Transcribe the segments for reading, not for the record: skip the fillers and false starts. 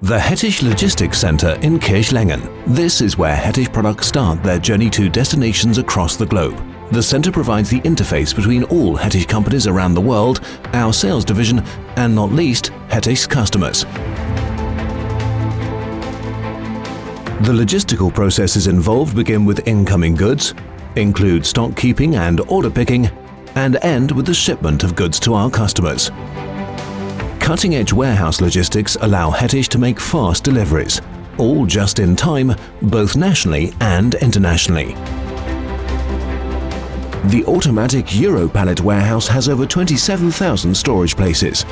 The Hettich Logistics Center in Kirchlengern. This is where Hettich products start their journey to destinations across the globe. The center provides the interface between all Hettich companies around the world, our sales division, and not least, Hettich's customers. The logistical processes involved begin with incoming goods, include stock keeping and order picking, and end with the shipment of goods to our customers. Cutting-edge warehouse logistics allow Hettich to make fast deliveries, all just in time, both nationally and internationally. The automatic Euro pallet warehouse has over 27,000 storage places.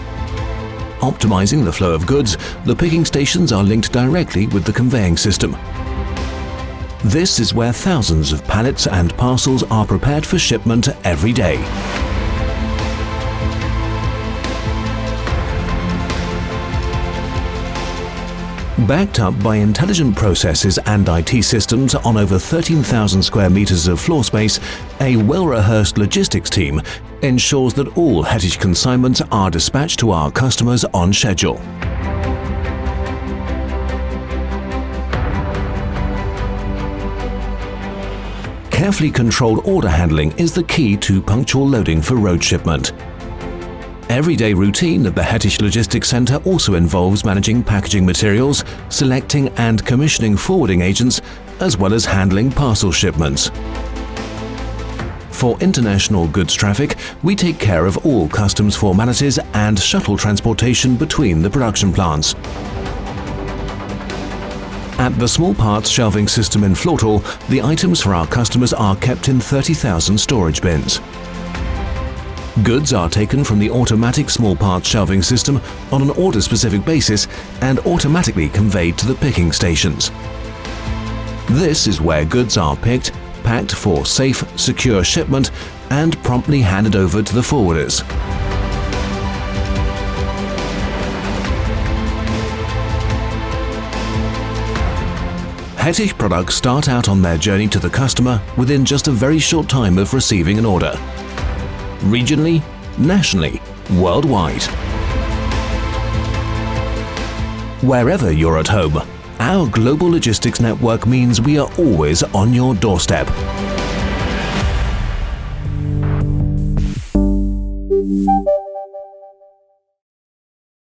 Optimizing the flow of goods, the picking stations are linked directly with the conveying system. This is where thousands of pallets and parcels are prepared for shipment every day. Backed up by intelligent processes and IT systems on over 13,000 square meters of floor space, a well-rehearsed logistics team ensures that all Hettich consignments are dispatched to our customers on schedule. Carefully controlled order handling is the key to punctual loading for road shipment. Everyday routine at the Hettich Logistics Center also involves managing packaging materials, selecting and commissioning forwarding agents, as well as handling parcel shipments. For international goods traffic, we take care of all customs formalities and shuttle transportation between the production plants. At the small parts shelving system in Flortal, the items for our customers are kept in 30,000 storage bins. Goods are taken from the automatic small parts shelving system on an order-specific basis and automatically conveyed to the picking stations. This is where goods are picked, packed for safe, secure shipment, and promptly handed over to the forwarders. Hettich products start out on their journey to the customer within just a very short time of receiving an order. Regionally, nationally, worldwide. Wherever you're at home, our global logistics network means we are always on your doorstep.